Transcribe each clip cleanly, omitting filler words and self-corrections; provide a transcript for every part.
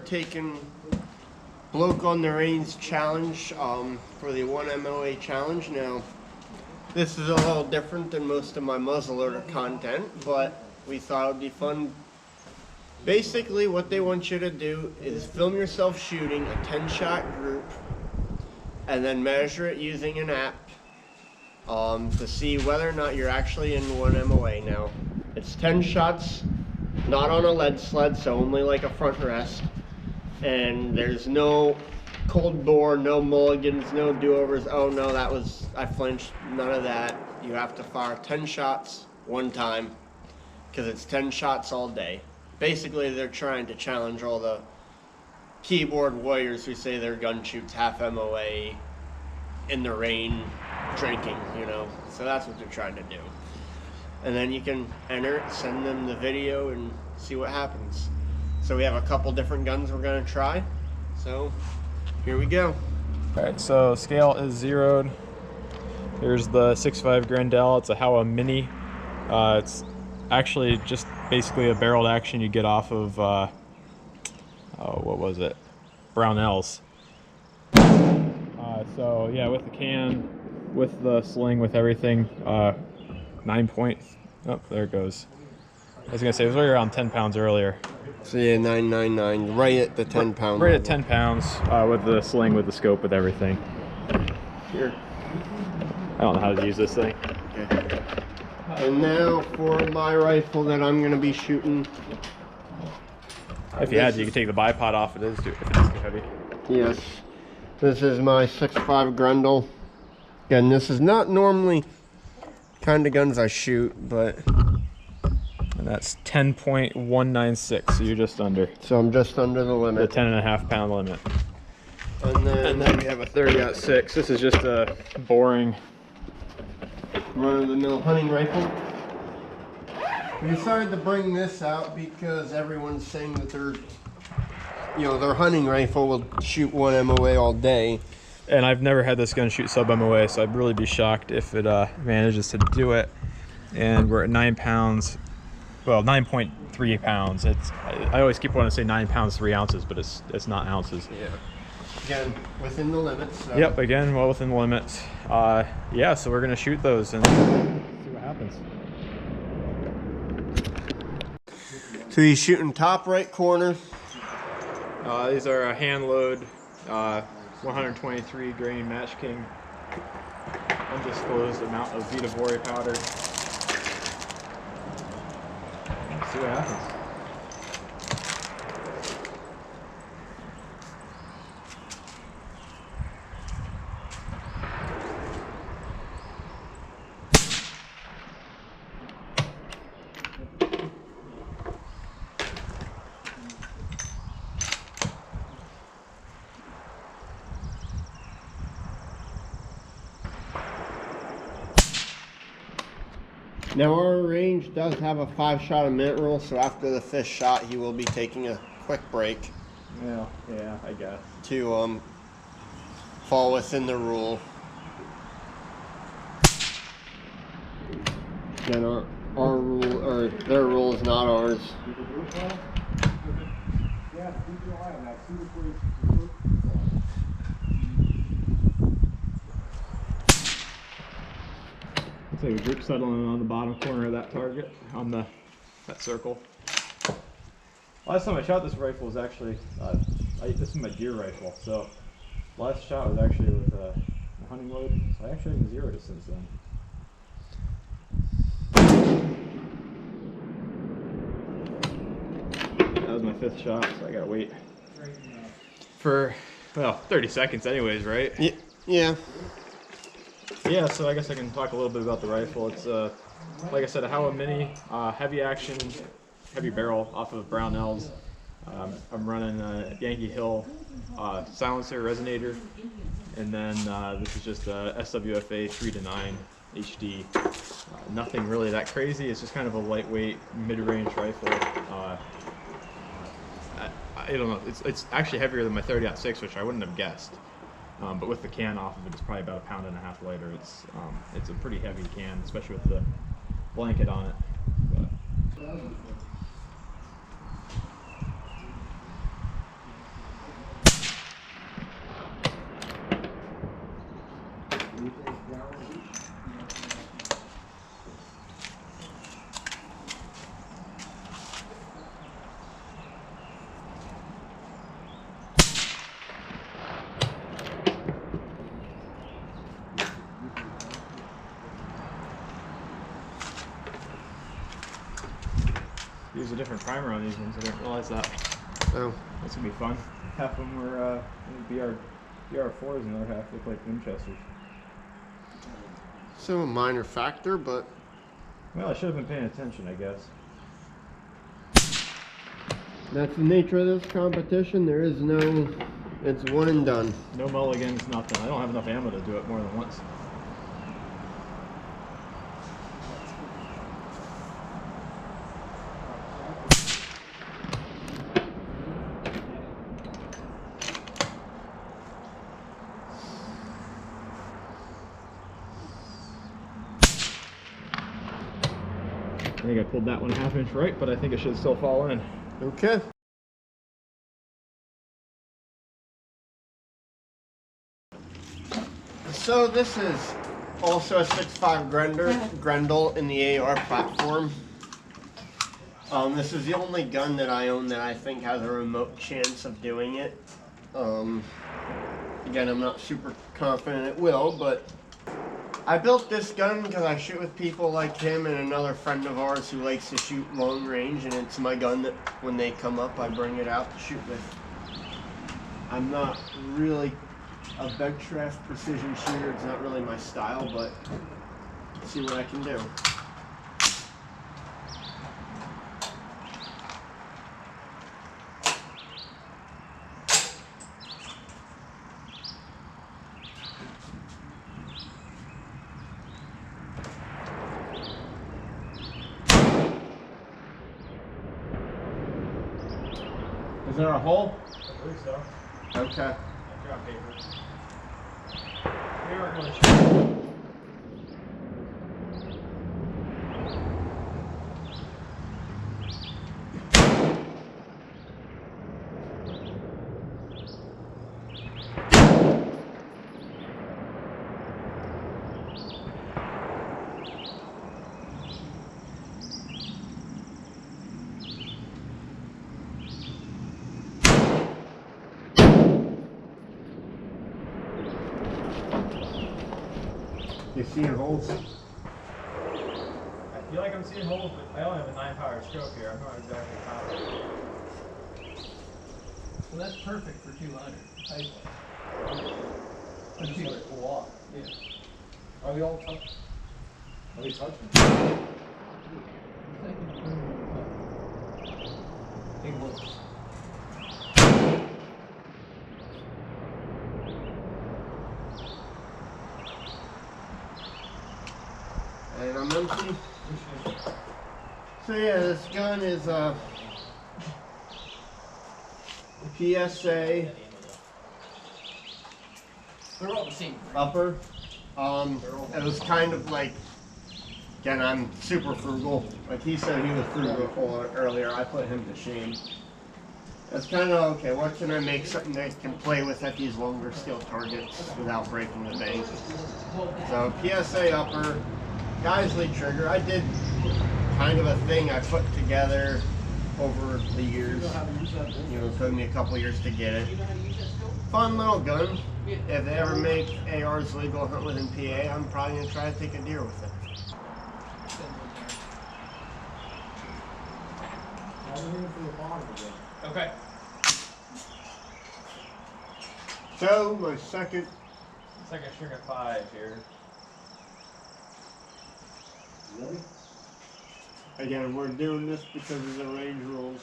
taking Bloke on the Range challenge for the 1 MOA challenge. Now, this is a little different than most of my muzzleloader content, but we thought it would be fun. Basically, what they want you to do is film yourself shooting a 10-shot group and then measure it using an app to see whether or not you're actually in 1 MOA. Now, it's 10 shots, not on a lead sled, so only like a front rest. And there's no cold bore, no mulligans, no do-overs. Oh no, I flinched, none of that. You have to fire 10 shots one time because it's 10 shots all day. Basically, they're trying to challenge all the keyboard warriors who say their gun shoots half MOA in the rain drinking, you know. So that's what they're trying to do. And then you can enter it, send them the video, and see what happens. So we have a couple different guns we're going to try. So here we go. All right, so scale is zeroed. Here's the 6.5 Grandel. It's a MOA Mini. It's actually just basically a barreled action you get off of, what was it? Brownells. So yeah, with the can, with the sling, with everything, 9 points. Oh, there it goes. I was gonna say it was right around 10 pounds earlier. So yeah, 999, right at the 10 pound Right level. at 10 pounds with the sling, with the scope, with everything. Here. I don't know how to use this thing. Okay. And now for my rifle that I'm gonna be shooting. If you had to, you could take the bipod off. If it is too heavy. Yes. This is my 6.5 Grendel. Again, this is not normally kind of guns I shoot, but... And that's 10.196, so you're just under. So I'm just under the limit. The 10.5 pound limit. And then we have a 30-06. This is just a boring run-of-the-mill hunting rifle. We decided to bring this out because everyone's saying that their hunting rifle will shoot 1 MOA all day. And I've never had this gun shoot sub MOA, so I'd really be shocked if it manages to do it. And we're at 9 pounds. Well, 9.3 pounds. I always keep wanting to say 9 pounds 3 ounces, but it's not ounces. Yeah. Again, within the limits. So. Yep. Again, well within the limits. Yeah. So we're gonna shoot those and see what happens. So he's shooting top right corner. These are a hand load 123 grain Match King undisclosed amount of Vita Vore powder. See what happens. Now our range does have a 5-shot a minute rule, so after the 5th shot he will be taking a quick break. Yeah, I guess. To fall within the rule. Then our rule, or their rule is not ours. Looks like a grip settling on the bottom corner of that target, on that circle. Last time I shot this rifle was actually, this is my deer rifle, so last shot was actually with a hunting load, so I actually haven't zeroed it since then. That was my 5th shot, so I gotta wait for, well, 30 seconds anyways, right? Yeah. Yeah, so I guess I can talk a little bit about the rifle. It's, like I said, a MOA Mini, heavy action, heavy barrel off of Brownells. I'm running a Yankee Hill silencer resonator, and then this is just a SWFA 3-9 HD. Nothing really that crazy. It's just kind of a lightweight mid-range rifle. I don't know. It's actually heavier than my 30-06, which I wouldn't have guessed. But with the can off of it, it's probably about 1.5 pounds lighter. It's a pretty heavy can, especially with the blanket on it. But Use a different primer on these ones. I didn't realize that. Oh. That's gonna be fun. Half of them were BR4s and the other half look like Winchesters. So a minor factor, but Well, I should have been paying attention, I guess. that's the nature of this competition. There is no, it's one and done. No mulligans, nothing. I don't have enough ammo to do it more than once. I think I pulled that one a half inch right, but I think it should still fall in. Okay. So this is also a 6.5 Grendel in the AR platform. This is the only gun that I own that I think has a remote chance of doing it. Again, I'm not super confident it will, but I built this gun because I shoot with people like him and another friend of ours who likes to shoot long range, and it's my gun that when they come up I bring it out to shoot with. I'm not really a bench-rest precision shooter, it's not really my style, but let's see what I can do. Is there a hole? I believe so. Okay. After on paper. They aren't really sure. You see holes? I feel like I'm seeing holes, but I only have a 9-power stroke here. I'm not exactly confident. Well, that's perfect for 200. Type Let's see what it pull off. Yeah. Are we all touching? Are we touching? Big one. And I'm empty. So yeah, this gun is a PSA They're all the same. upper. It was kind of like, again, I'm super frugal. Like he said he was frugal earlier, I put him to shame. It's kind of, okay, what can I make something that I can play with at these longer scale targets without breaking the bank? So PSA upper, Geisley trigger. I did kind of a thing I put together over the years. You know, it took me a couple years to get it. Fun little gun. If they ever make ARs legal hunt within PA, I'm probably going to try to take a deer with it. Okay. So, my second. Second string of 5 here. Really? Again, we're doing this because of the range rules.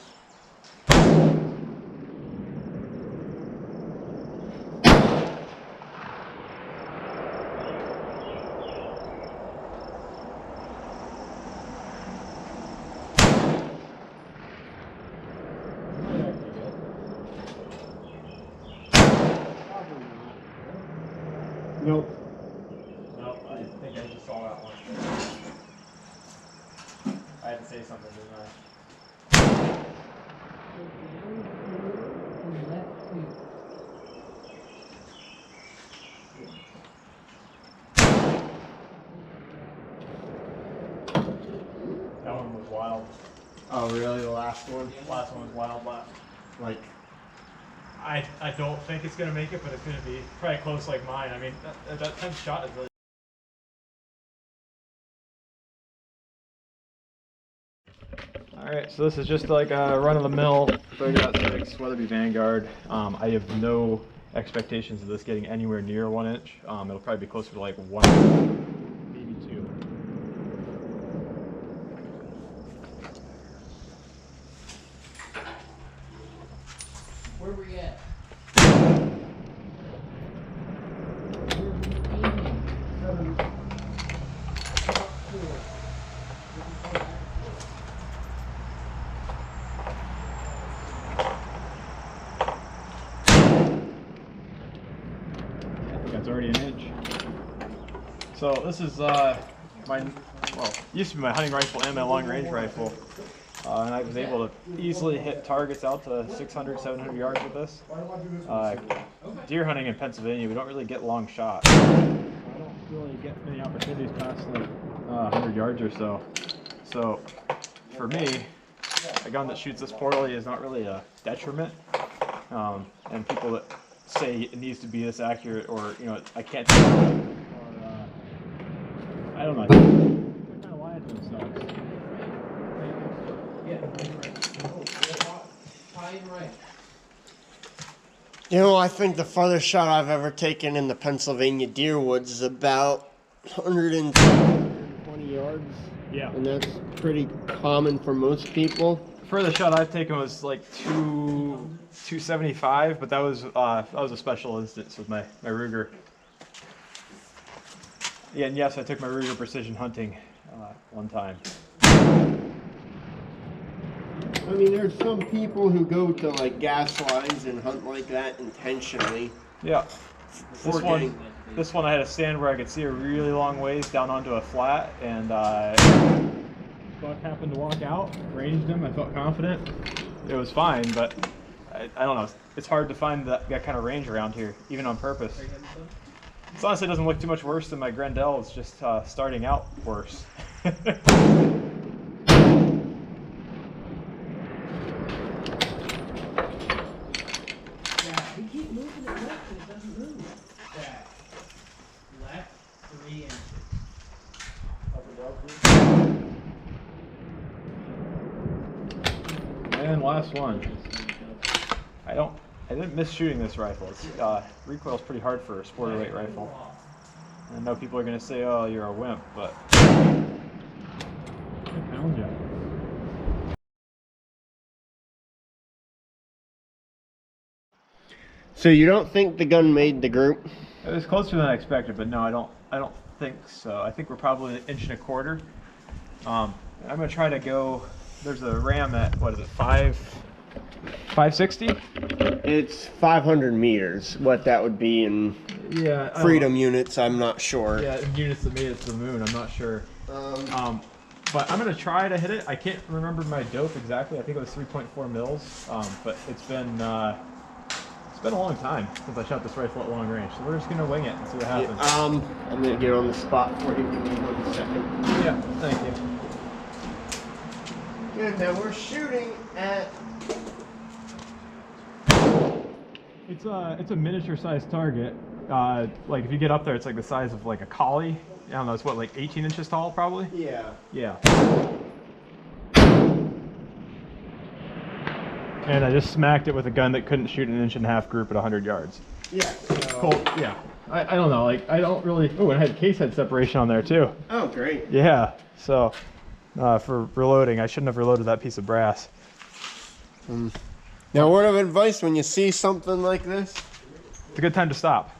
Nope. No, I think I just saw that one. I had to say something, didn't I? Oh, really? The last one? Last one was wild left. Like, I don't think it's gonna make it, but it's gonna be probably close like mine. I mean, that 10th shot is really. All right, so this is just like a run-of-the-mill 30.6 Weatherby Vanguard. I have no expectations of this getting anywhere near 1 inch. It'll probably be closer to like 1, maybe 2. Where were you at? That's already an inch. So this is my, used to be my hunting rifle and my long range rifle. And I was able to easily hit targets out to 600, 700 yards with this. Deer hunting in Pennsylvania, we don't really get long shots. I don't really get many opportunities past like 100 yards or so. So for me, a gun that shoots this poorly is not really a detriment. And people that say it needs to be this accurate, or I can't do it, or I don't know. They're kind of lying to themselves. Right. you know, I think the farthest shot I've ever taken in the Pennsylvania deer woods is about 120 yards. Yeah. And that's pretty common for most people. The furthest shot I've taken was like 275, but that was a special instance with my Ruger. Yeah, and yes, I took my Ruger precision hunting one time. I mean, there's some people who go to like gas lines and hunt like that intentionally. Yeah. For This one I had a stand where I could see a really long ways down onto a flat, and buck happened to walk out, ranged him. I felt confident. It was fine, but I don't know. It's hard to find that kind of range around here, even on purpose. It honestly doesn't look too much worse than my Grendel. It's just starting out worse. We keep moving it left and it doesn't move. Back. Left 3 inches. And last one. I didn't miss shooting this rifle. It's recoil's pretty hard for a sporter weight rifle. I know people are gonna say, "Oh, you're a wimp," but I found you. So you don't think the gun made the group? It was closer than I expected, but no, I don't think so. I think we're probably 1.25 inches. I'm gonna try to go. There's a ram at, what is it, 560? It's 500 meters. What that would be in freedom units, I'm not sure. Yeah, in units that made it to the moon, I'm not sure. But I'm gonna try to hit it. I can't remember my dope exactly. I think it was 3.4 mils. But it's been a long time since I shot this rifle at long range. So we're just gonna wing it and see what happens. I'm gonna get on the spot for you. Give me 1 second. Yeah, thank you. Good. Now we're shooting at. It's a miniature sized target. Like if you get up there, it's like the size of like a collie. I don't know. It's what, like 18 inches tall, probably. Yeah. Yeah. And I just smacked it with a gun that couldn't shoot an 1.5 inch group at 100 yards. Yeah. Cool. Yeah. I don't know. Like I don't really. Oh, and I had case head separation on there too. Oh, great. Yeah. So for reloading, I shouldn't have reloaded that piece of brass. Now, word of advice: when you see something like this, It's a good time to stop.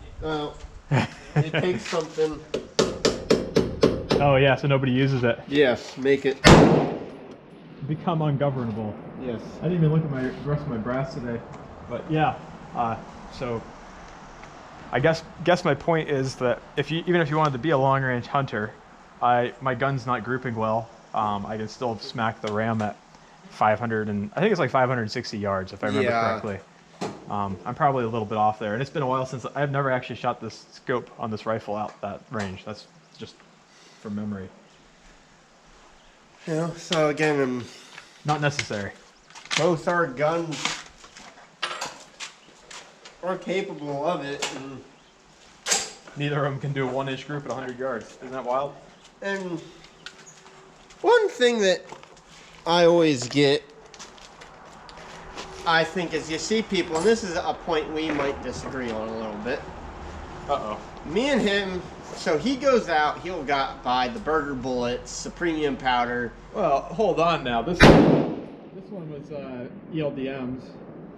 it takes something. Oh yeah. So nobody uses it. Yes, make it. Become ungovernable. Yes. I didn't even look at the rest of my brass today, but yeah. So I guess my point is that even if you wanted to be a long range hunter, my gun's not grouping well. I can still smack the ram at 500 and I think it's like 560 yards if I remember correctly. I'm probably a little bit off there, and it's been a while since I've never actually shot this scope on this rifle out that range. That's just from memory. You know, so again, Not necessary. Both our guns are capable of it, and Neither of them can do a 1-inch group at 100 yards. Isn't that wild? And one thing that I always get, I think, is you see people, and this is a point we might disagree on a little bit. Uh-oh. Me and him, so he goes out, he'll buy the burger bullets, the premium powder. Well, hold on now. This one was ELDMs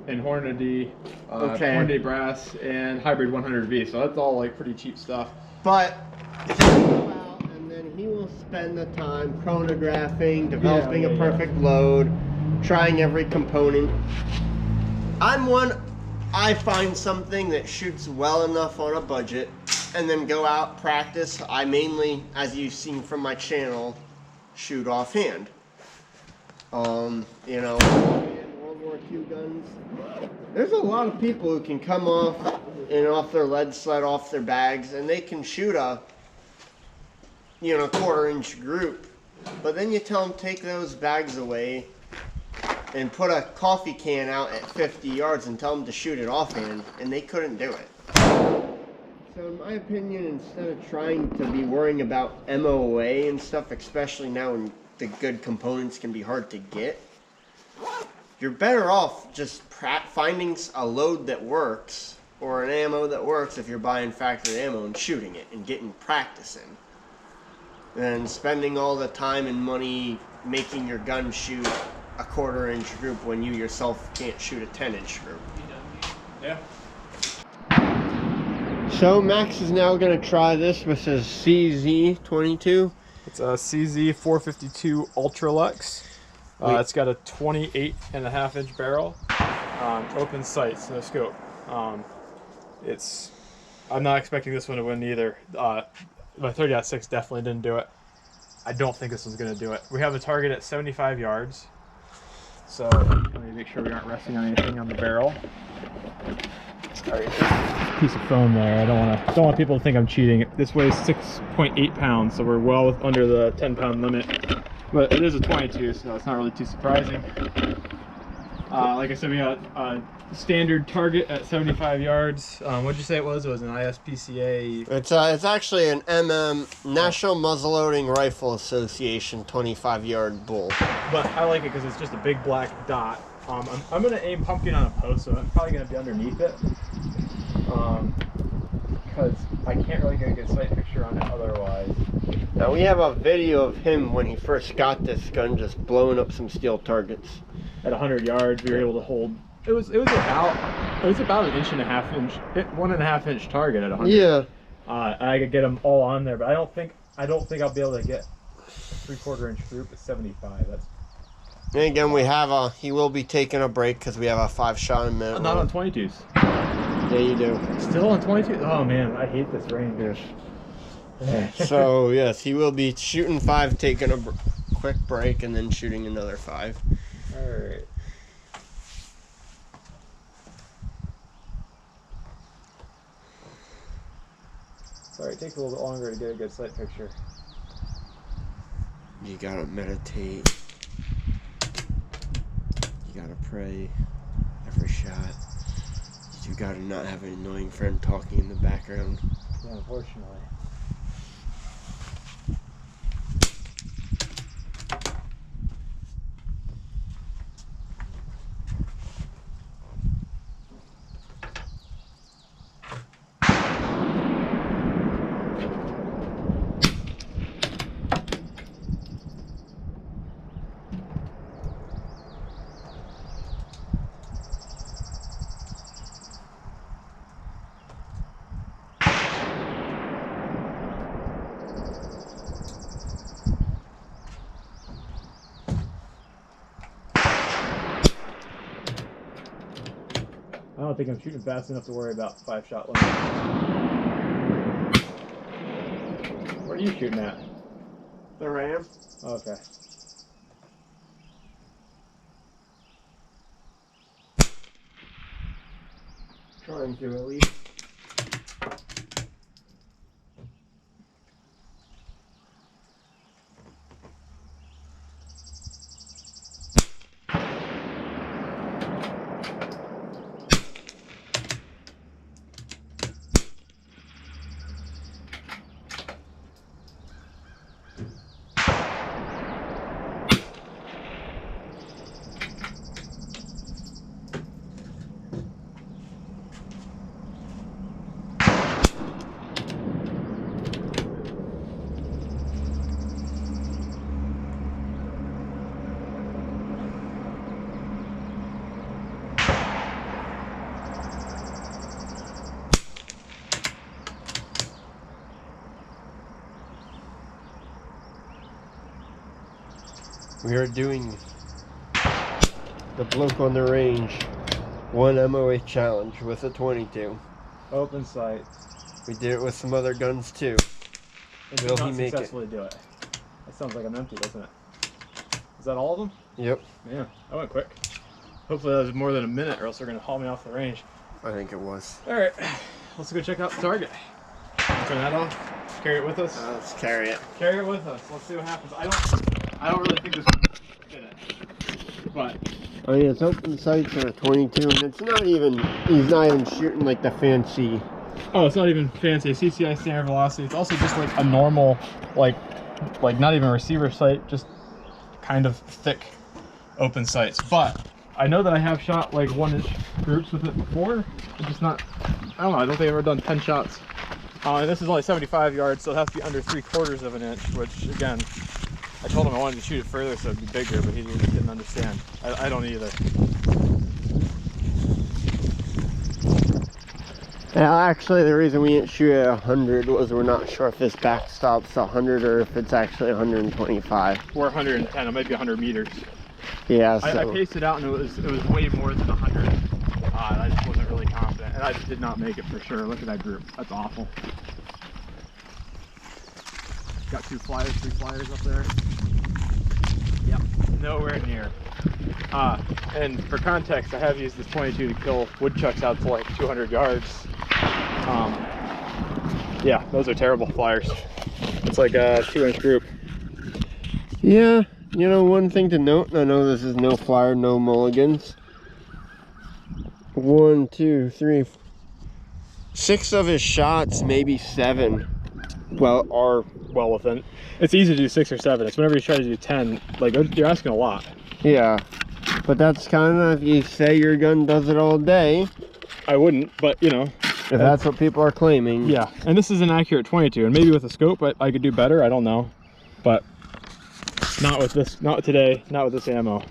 and Hornady, Hornady brass, and hybrid 100V. So that's all like pretty cheap stuff. But he'll go out and then he will spend the time chronographing, developing a perfect load, trying every component. I find something that shoots well enough on a budget and then go out, practice. I mainly, as you've seen from my channel, shoot offhand. You know, World War II guns. There's a lot of people who can come off their lead sled, off their bags, and they can shoot a, 1/4-inch group. But then you tell them take those bags away and put a coffee can out at 50 yards and tell them to shoot it offhand, and they couldn't do it. So in my opinion, instead of trying to be worrying about MOA and stuff, especially now when the good components can be hard to get, you're better off just finding a load that works or an ammo that works if you're buying factory ammo and shooting it and getting practice in, than spending all the time and money making your gun shoot a 1/4-inch group when you yourself can't shoot a 10-inch group. Yeah. So Max is now going to try this with his CZ22. It's a CZ452 Ultralux. It's got a 28.5-inch barrel, open sights, no scope. I'm not expecting this one to win either. My 30-06 definitely didn't do it. I don't think this one's going to do it. We have a target at 75 yards. So let me make sure we aren't resting on anything on the barrel. Sorry, piece of foam there. I don't want people to think I'm cheating. This weighs 6.8 pounds, so we're well under the 10-pound limit. But it is a 22, so it's not really too surprising. Like I said, we got a standard target at 75 yards. What'd you say it was? It was an ISPCA. It's actually an National Muzzleloading Rifle Association 25-yard bull. But I like it because it's just a big black dot. I'm going to aim pumpkin on a post, so I'm probably going to be underneath it. Because I can't really get a good sight picture on it otherwise. Now we have a video of him when he first got this gun just blowing up some steel targets. At 100 yards, we were able to hold. It was about an 1.5-inch target at 100. Yeah. I could get them all on there, but I don't think I'll be able to get a 3/4-inch group at 75. That's. And again, he will be taking a break because we have a 5-shot a minute. Not on 22s. Yeah, you do. Still on 22. Oh man, I hate this range. Yes. So yes, he will be shooting 5, taking a quick break, and then shooting another 5. All right. Sorry, it takes a little bit longer to get a good sight picture. You gotta meditate. You gotta pray every shot. You gotta not have an annoying friend talking in the background. Yeah, unfortunately. I don't think I'm shooting fast enough to worry about 5-shot limit. What are you shooting at? The Ram. Okay. Trying to at least. We are doing the Bloke on the Range 1 MOA challenge with a 22. Open sight. We did it with some other guns too. And Will did he not make it? successfully do it. That sounds like I'm empty, doesn't it? Is that all of them? Yep, Man, that went quick. Hopefully that was more than a minute, or else they're gonna haul me off the range. I think it was. All right, let's go check out the target. Turn that off. Carry it with us. Let's carry it. Carry it with us. Let's see what happens. I don't really think this one did it, but Oh yeah, it's open sights on a 22, and it's not even, he's not even shooting like the fancy. oh, it's not even fancy. CCI standard velocity. It's also just like a normal, like not even receiver sight, just kind of thick open sights. But I know that I have shot like 1-inch groups with it before. It's just not, I don't know, I don't think I've ever done 10 shots. And this is only 75 yards, so it has to be under 3/4 of an inch, which again, I told him I wanted to shoot it further so it'd be bigger, but he didn't understand. I don't either. Yeah, actually the reason we didn't shoot at 100 was we're not sure if this backstop's 100 or if it's actually 125. Or 110, it might be 100 meters. Yeah, so. I paced it out and it was way more than 100. And I just wasn't really confident, and I did not make it for sure. Look at that group, that's awful. Got 3 flyers up there. Yep, nowhere near. And for context, I have used this 22 to kill woodchucks out to like 200 yards. Yeah, those are terrible flyers. It's like a 2-inch group. Yeah, you know, one thing to note, and I know this is no flyer, no mulligans. 1, 2, 3, 6 of his shots, maybe 7, well, are Well within. It's easy to do 6 or 7. It's whenever you try to do 10, like you're asking a lot. yeah. But that's kind of, if you say your gun does it all day, I wouldn't, but you know. if that's what people are claiming. Yeah, and this is an accurate 22, and maybe with a scope I could do better, I don't know. But not with this, not today, not with this ammo.